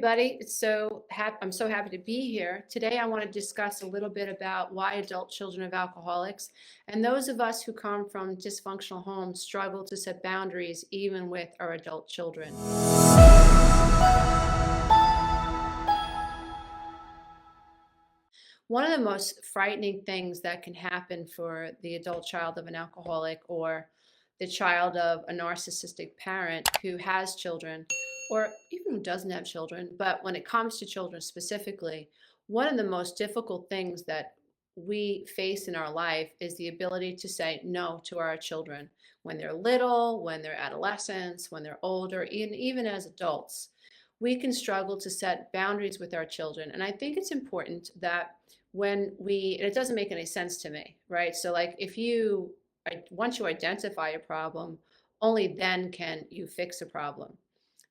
Everybody. I'm so happy to be here. Today I want to discuss a little bit about why adult children of alcoholics and those of us who come from dysfunctional homes struggle to set boundaries even with our adult children. One of the most frightening things that can happen for the adult child of an alcoholic or the child of a narcissistic parent who has children or even who doesn't have children, but when it comes to children specifically, one of the most difficult things that we face in our life is the ability to say no to our children when they're little, when they're adolescents, when they're older, even as adults. We can struggle to set boundaries with our children. And I think it's important that and it doesn't make any sense to me, right? So like once you identify a problem, only then can you fix a problem.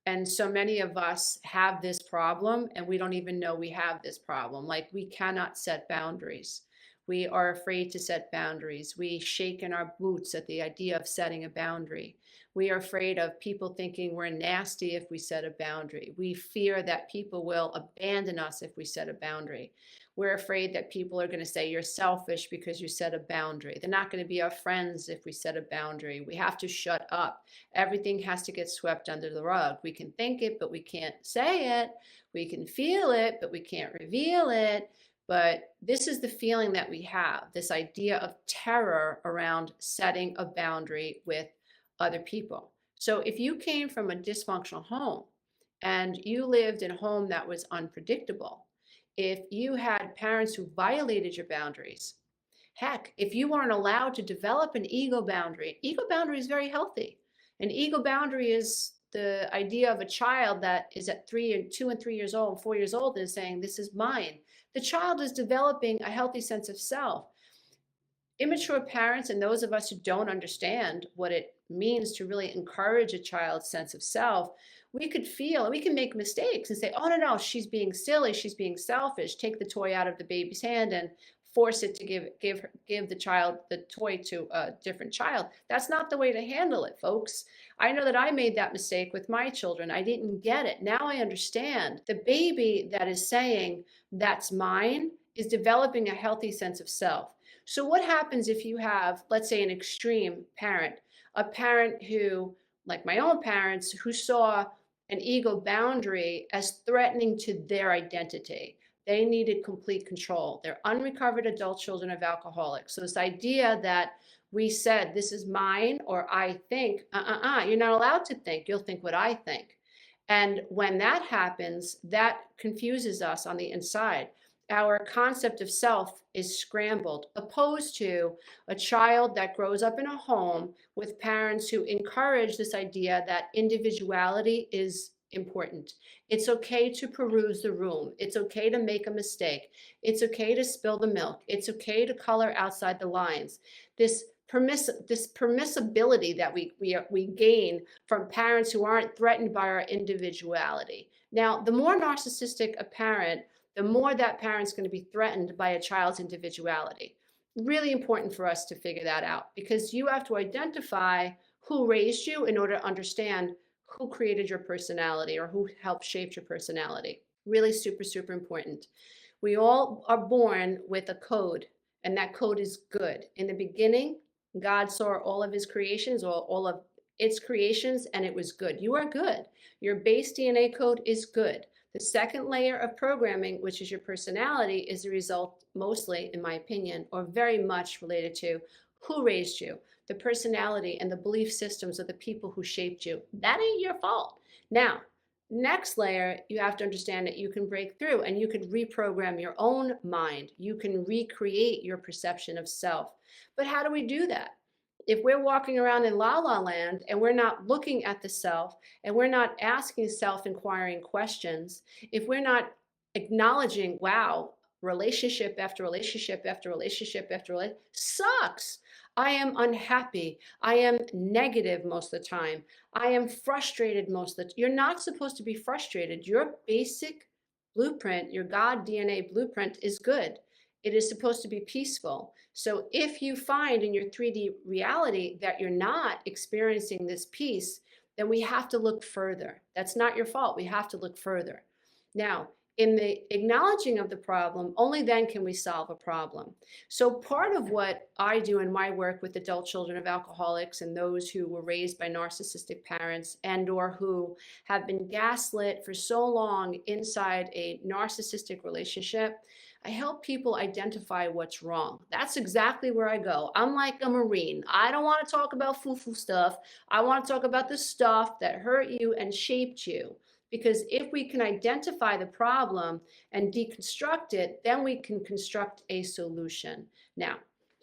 And so many of us have this problem and we don't even know we have this problem. Like we cannot set boundaries. We are afraid to set boundaries. We shake in our boots at the idea of setting a boundary. We are afraid of people thinking we're nasty if we set a boundary. We fear that people will abandon us if we set a boundary. We're afraid that people are going to say you're selfish because you set a boundary. They're not going to be our friends if we set a boundary. We have to shut up. Everything has to get swept under the rug. We can think it, but we can't say it. We can feel it, but we can't reveal it. But this is the feeling that we have, this idea of terror around setting a boundary with other people. So if you came from a dysfunctional home and you lived in a home that was unpredictable, if you had parents who violated your boundaries, heck, if you weren't allowed to develop an ego boundary is very healthy. An ego boundary is the idea of a child that is at 2 and 3 years old, 4 years old, and is saying, this is mine. The child is developing a healthy sense of self. Immature parents and those of us who don't understand what it means to really encourage a child's sense of self, we can make mistakes and say, oh, no, she's being silly, she's being selfish. Take the toy out of the baby's hand and force it to give the child the toy to a different child. That's not the way to handle it, folks. I know that I made that mistake with my children. I didn't get it. Now I understand. The baby that is saying, that's mine, is developing a healthy sense of self. So what happens if you have, let's say, an extreme parent, a parent who, like my own parents, who saw an ego boundary as threatening to their identity? They needed complete control. They're unrecovered adult children of alcoholics. So this idea that we said, this is mine, or I think, you're not allowed to think. You'll think what I think. And when that happens, that confuses us on the inside. Our concept of self is scrambled, opposed to a child that grows up in a home with parents who encourage this idea that individuality is important. It's okay to peruse the room. It's okay to make a mistake. It's okay to spill the milk. It's okay to color outside the lines. This permissibility that we gain from parents who aren't threatened by our individuality. Now, the more narcissistic a parent, the more that parent's going to be threatened by a child's individuality. Really important for us to figure that out, because you have to identify who raised you in order to understand who created your personality or who helped shape your personality. Really super, super important. We all are born with a code, and that code is good. In the beginning, God saw all of his creations, or all of its creations, and it was good. You are good. Your base DNA code is good. The second layer of programming, which is your personality, is the result, mostly, in my opinion, or very much related to who raised you, the personality and the belief systems of the people who shaped you. That ain't your fault. Now, next layer, you have to understand that you can break through and you can reprogram your own mind. You can recreate your perception of self. But how do we do that? If we're walking around in la la land and we're not looking at the self and we're not asking self-inquiring questions, if we're not acknowledging, wow, relationship after relationship after relationship after relationship sucks. I am unhappy. I am negative most of the time. I am frustrated most of the time. You're not supposed to be frustrated. Your basic blueprint, your God DNA blueprint is good. It is supposed to be peaceful. So if you find in your 3D reality that you're not experiencing this peace, then we have to look further. That's not your fault. We have to look further. Now, in the acknowledging of the problem, only then can we solve a problem. So part of what I do in my work with adult children of alcoholics and those who were raised by narcissistic parents and or who have been gaslit for so long inside a narcissistic relationship, I help people identify what's wrong. That's exactly where I go. I'm like a Marine. I don't want to talk about foo-foo stuff. I want to talk about the stuff that hurt you and shaped you. Because if we can identify the problem and deconstruct it, then we can construct a solution. Now,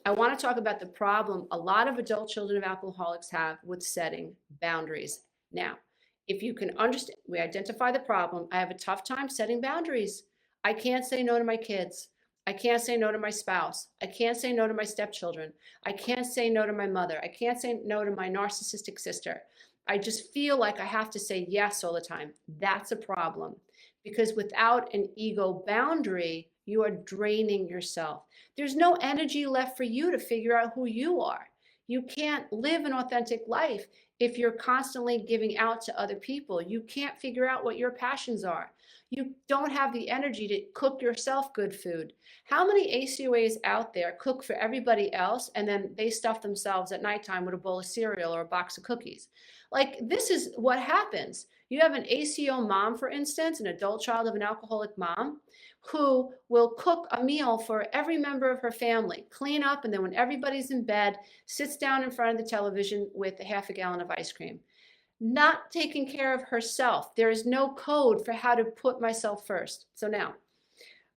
I want to talk about the problem a lot of adult children of alcoholics have with setting boundaries. Now, if you can understand, we identify the problem. I have a tough time setting boundaries. I can't say no to my kids. I can't say no to my spouse. I can't say no to my stepchildren. I can't say no to my mother. I can't say no to my narcissistic sister. I just feel like I have to say yes all the time. That's a problem because without an ego boundary, you are draining yourself. There's no energy left for you to figure out who you are. You can't live an authentic life if you're constantly giving out to other people. You can't figure out what your passions are. You don't have the energy to cook yourself good food. How many ACOAs out there cook for everybody else and then they stuff themselves at nighttime with a bowl of cereal or a box of cookies? Like, this is what happens. You have an ACO mom, for instance, an adult child of an alcoholic mom, who will cook a meal for every member of her family, clean up, and then when everybody's in bed, sits down in front of the television with a half a gallon of ice cream. Not taking care of herself. There is no code for how to put myself first. So now,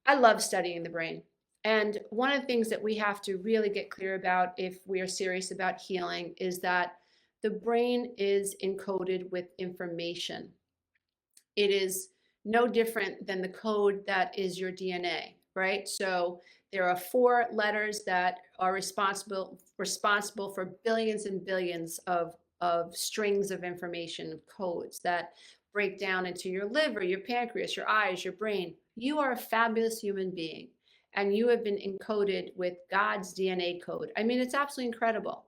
I love studying the brain. And one of the things that we have to really get clear about if we are serious about healing is that the brain is encoded with information. It is no different than the code that is your DNA, right? So there are 4 letters that are responsible for billions and billions of strings of information, codes that break down into your liver, your pancreas, your eyes, your brain. You are a fabulous human being, and you have been encoded with God's DNA code. I mean, it's absolutely incredible.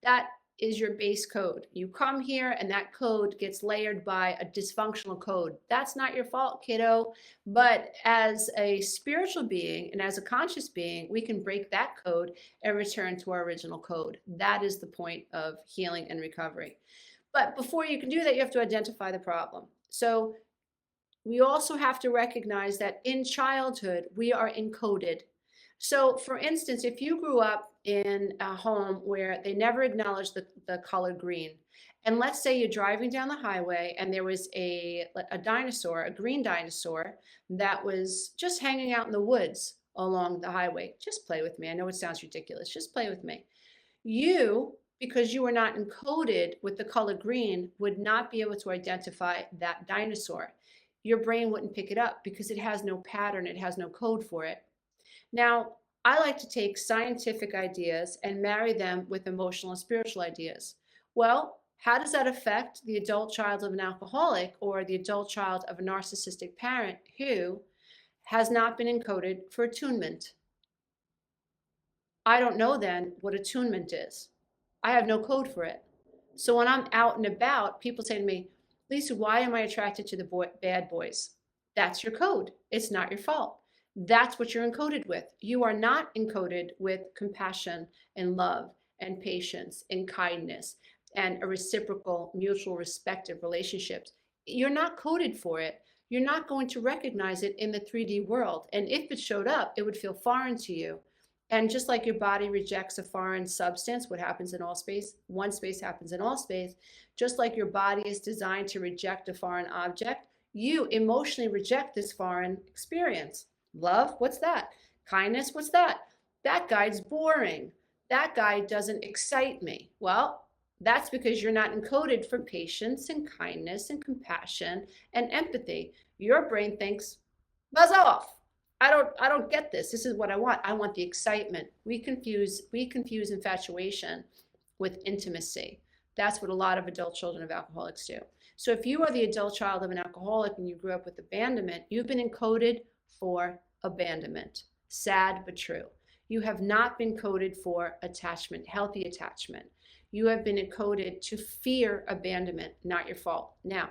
That is your base code. You come here and that code gets layered by a dysfunctional code. That's not your fault, kiddo. But as a spiritual being and as a conscious being, we can break that code and return to our original code. That is the point of healing and recovery. But before you can do that, you have to identify the problem. So we also have to recognize that in childhood, we are encoded. So for instance, if you grew up in a home where they never acknowledged the color green, and let's say you're driving down the highway and there was a dinosaur, a green dinosaur, that was just hanging out in the woods along the highway. Just play with me. I know it sounds ridiculous. Just play with me. You, because you were not encoded with the color green, would not be able to identify that dinosaur. Your brain wouldn't pick it up because it has no pattern, it has no code for it. Now, I like to take scientific ideas and marry them with emotional and spiritual ideas. Well, how does that affect the adult child of an alcoholic or the adult child of a narcissistic parent who has not been encoded for attunement? I don't know then what attunement is. I have no code for it. So when I'm out and about, people say to me, Lisa, why am I attracted to the bad boys? That's your code. It's not your fault. That's what you're encoded with. You are not encoded with compassion and love and patience and kindness and a reciprocal, mutual respect of relationships. You're not coded for it. You're not going to recognize it in the 3D world. And if it showed up, it would feel foreign to you. And just like your body rejects a foreign substance, what happens in all space, one space happens in all space, just like your body is designed to reject a foreign object, you emotionally reject this foreign experience. Love, what's that? Kindness, what's that? That guy's boring. That guy doesn't excite me. Well, that's because you're not encoded for patience and kindness and compassion and empathy. Your brain thinks, buzz off. I don't get this. This is what I want. I want the excitement. We confuse infatuation with intimacy. That's what a lot of adult children of alcoholics do. So if you are the adult child of an alcoholic and you grew up with abandonment, you've been encoded for abandonment. Sad but true. You have not been coded for attachment, healthy attachment. You have been encoded to fear abandonment, not your fault. Now,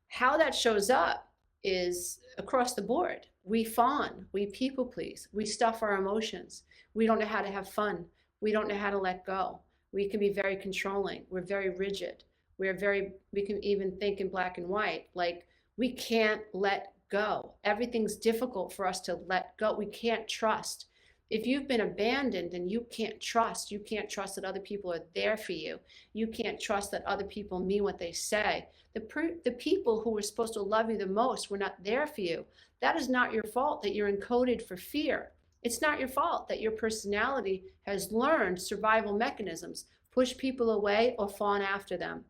how that shows up is across the board. We fawn, we people please, we stuff our emotions. We don't know how to have fun. We don't know how to let go. We can be very controlling. We're very rigid. We can even think in black and white. Like, we can't let go. Everything's difficult for us to let go. We can't trust. If you've been abandoned, then you can't trust. You can't trust that other people are there for you. You can't trust that other people mean what they say. The people who were supposed to love you the most were not there for you. That is not your fault that you're encoded for fear. It's not your fault that your personality has learned survival mechanisms, push people away or fawn after them.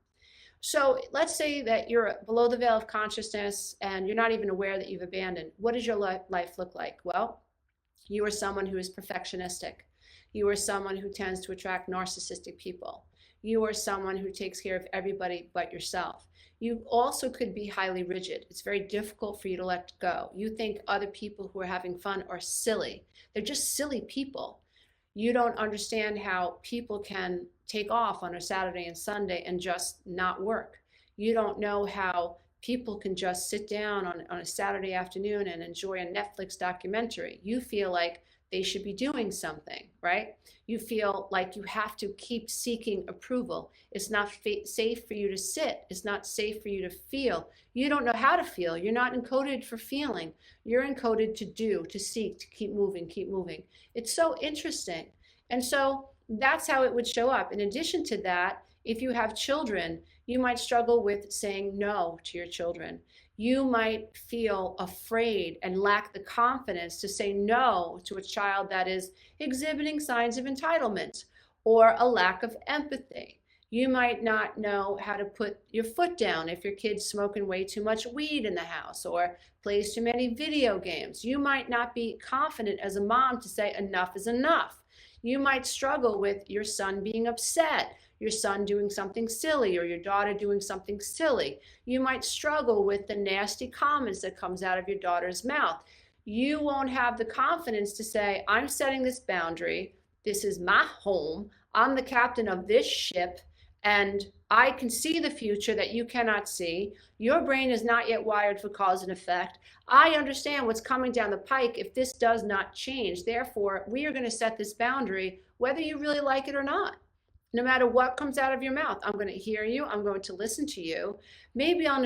So let's say that you're below the veil of consciousness and you're not even aware that you've abandoned. What does your life look like? Well, you are someone who is perfectionistic. You are someone who tends to attract narcissistic people. You are someone who takes care of everybody but yourself. You also could be highly rigid. It's very difficult for you to let go. You think other people who are having fun are silly. They're just silly people. You don't understand how people can take off on a Saturday and Sunday and just not work. You don't know how people can just sit down on a Saturday afternoon and enjoy a Netflix documentary. You feel like they should be doing something, right? You feel like you have to keep seeking approval. It's not safe for you to sit. It's not safe for you to feel. You don't know how to feel. You're not encoded for feeling. You're encoded to do, to seek, to keep moving, keep moving. It's so interesting. And so that's how it would show up. In addition to that, if you have children, you might struggle with saying no to your children. You might feel afraid and lack the confidence to say no to a child that is exhibiting signs of entitlement or a lack of empathy. You might not know how to put your foot down if your kid's smoking way too much weed in the house or plays too many video games. You might not be confident as a mom to say enough is enough. You might struggle with your son being upset, your son doing something silly, or your daughter doing something silly. You might struggle with the nasty comments that comes out of your daughter's mouth. You won't have the confidence to say, I'm setting this boundary. This is my home. I'm the captain of this ship, and I can see the future that you cannot see. Your brain is not yet wired for cause and effect. I understand what's coming down the pike if this does not change. Therefore, we are going to set this boundary whether you really like it or not. No matter what comes out of your mouth, I'm going to hear you. I'm going to listen to you. Maybe I'll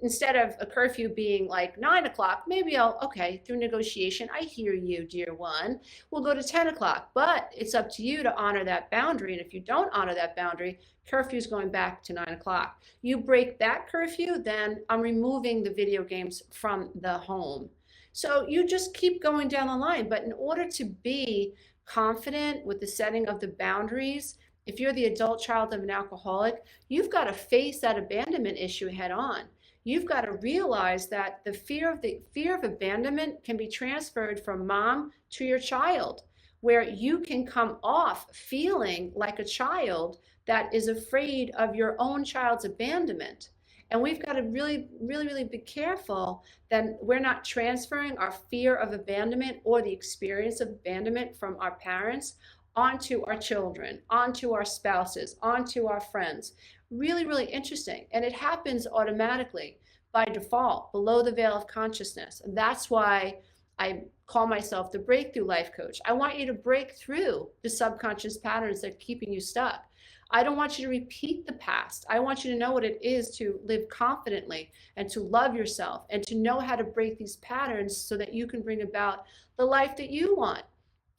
instead of a curfew being like 9 o'clock, maybe okay, through negotiation, I hear you, dear one. We'll go to 10 o'clock, but it's up to you to honor that boundary. And if you don't honor that boundary, curfew is going back to 9 o'clock. You break that curfew, then I'm removing the video games from the home. So you just keep going down the line. But in order to be confident with the setting of the boundaries, if you're the adult child of an alcoholic, you've got to face that abandonment issue head on. You've got to realize that the fear of abandonment can be transferred from mom to your child, where you can come off feeling like a child that is afraid of your own child's abandonment. And we've got to really, really, really be careful that we're not transferring our fear of abandonment or the experience of abandonment from our parents onto our children, onto our spouses, onto our friends. Really, really interesting. And it happens automatically by default, below the veil of consciousness. And that's why I call myself the breakthrough life coach. I want you to break through the subconscious patterns that are keeping you stuck. I don't want you to repeat the past. I want you to know what it is to live confidently and to love yourself and to know how to break these patterns so that you can bring about the life that you want.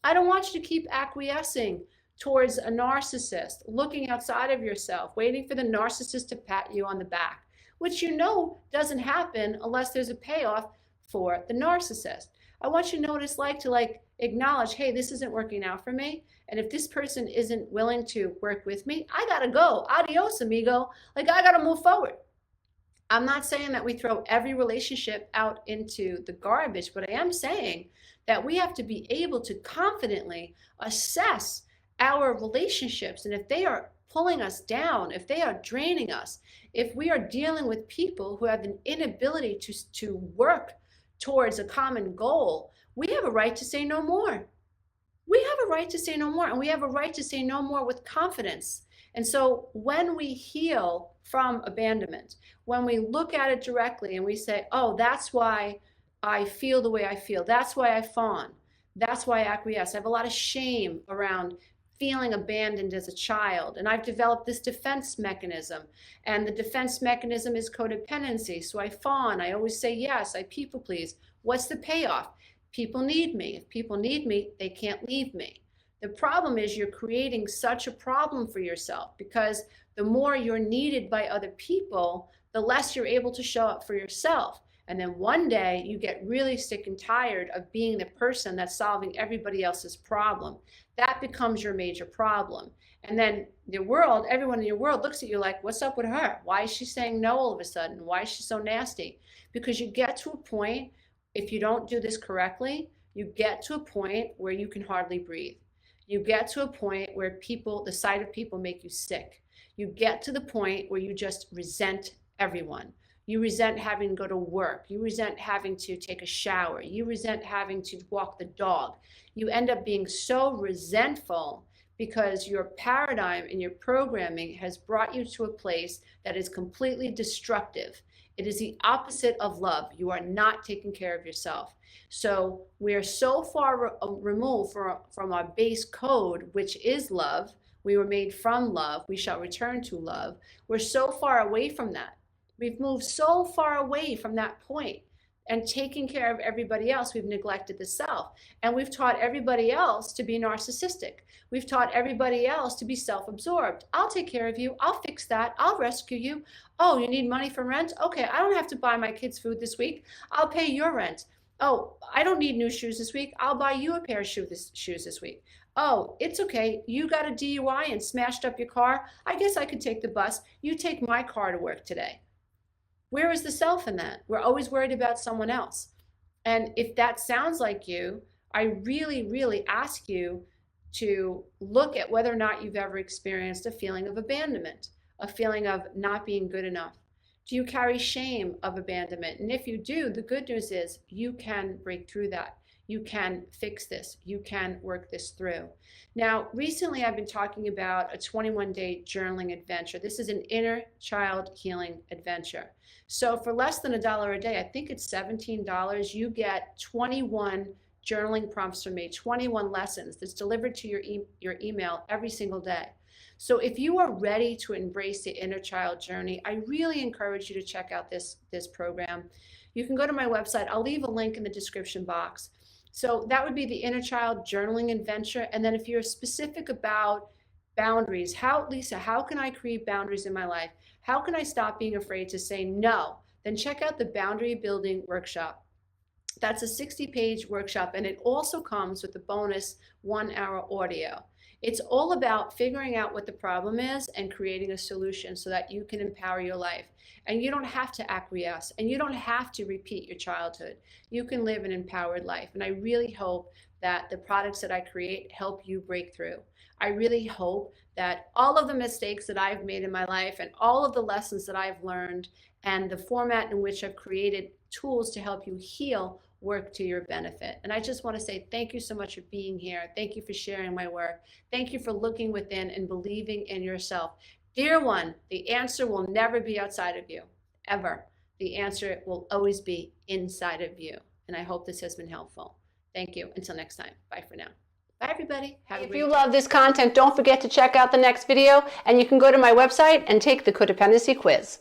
I don't want you to keep acquiescing towards a narcissist, looking outside of yourself, waiting for the narcissist to pat you on the back, which you know doesn't happen unless there's a payoff for the narcissist. I want you to know what it's like to acknowledge, hey, this isn't working out for me. And if this person isn't willing to work with me, I gotta go. Adios, amigo. I gotta move forward. I'm not saying that we throw every relationship out into the garbage, but I am saying that we have to be able to confidently assess our relationships. And if they are pulling us down, if they are draining us, if we are dealing with people who have an inability to work towards a common goal, we have a right to say no more. We have a right to say no more, and we have a right to say no more with confidence. And so when we heal from abandonment. When we look at it directly and we say, oh, that's why I feel the way I feel. That's why I fawn. That's why I acquiesce. I have a lot of shame around feeling abandoned as a child. And I've developed this defense mechanism. And the defense mechanism is codependency. So I fawn. I always say yes. I people please. What's the payoff? People need me. If people need me, they can't leave me. The problem is you're creating such a problem for yourself, because the more you're needed by other people, the less you're able to show up for yourself. And then one day you get really sick and tired of being the person that's solving everybody else's problem. That becomes your major problem. And then the world, everyone in your world looks at you like, what's up with her? Why is she saying no all of a sudden? Why is she so nasty? Because you get to a point, if you don't do this correctly, you get to a point where you can hardly breathe. You get to a point where people, the sight of people make you sick. You get to the point where you just resent everyone. You resent having to go to work. You resent having to take a shower. You resent having to walk the dog. You end up being so resentful because your paradigm and your programming has brought you to a place that is completely destructive. It is the opposite of love. You are not taking care of yourself. So we are so far removed from our base code, which is love. We were made from love. We shall return to love. We're so far away from that. We've moved so far away from that point, and taking care of everybody else, we've neglected the self. And we've taught everybody else to be narcissistic. We've taught everybody else to be self-absorbed. I'll take care of you. I'll fix that. I'll rescue you. Oh, you need money for rent? Okay, I don't have to buy my kids food this week. I'll pay your rent. Oh, I don't need new shoes this week. I'll buy you a pair of shoes this week. Oh, it's okay. You got a DUI and smashed up your car. I guess I could take the bus. You take my car to work today. Where is the self in that? We're always worried about someone else. And if that sounds like you, I really, really ask you to look at whether or not you've ever experienced a feeling of abandonment, a feeling of not being good enough. Do you carry shame of abandonment? And if you do, the good news is you can break through that. You can fix this. You can work this through. Now, recently I've been talking about a 21-day journaling adventure. This is an inner child healing adventure. So for less than $1 a day, I think it's $17, you get 21 journaling prompts from me, 21 lessons that's delivered to your email every single day. So if you are ready to embrace the inner child journey, I really encourage you to check out this program. You can go to my website. I'll leave a link in the description box. So that would be the inner child journaling adventure. And then if you're specific about boundaries, Lisa, how can I create boundaries in my life? How can I stop being afraid to say no? Then check out the boundary building workshop. That's a 60-page workshop, and it also comes with a bonus 1-hour audio. It's all about figuring out what the problem is and creating a solution so that you can empower your life. And you don't have to acquiesce, and you don't have to repeat your childhood. You can live an empowered life. And I really hope that the products that I create help you break through. I really hope that all of the mistakes that I've made in my life and all of the lessons that I've learned and the format in which I've created tools to help you heal work to your benefit. And I just want to say thank you so much for being here. Thank you for sharing my work. Thank you for looking within and believing in yourself. Dear one, the answer will never be outside of you, ever. The answer will always be inside of you. And I hope this has been helpful. Thank you. Until next time. Bye for now. Bye, everybody. If you love this content, don't forget to check out the next video, and you can go to my website and take the codependency quiz.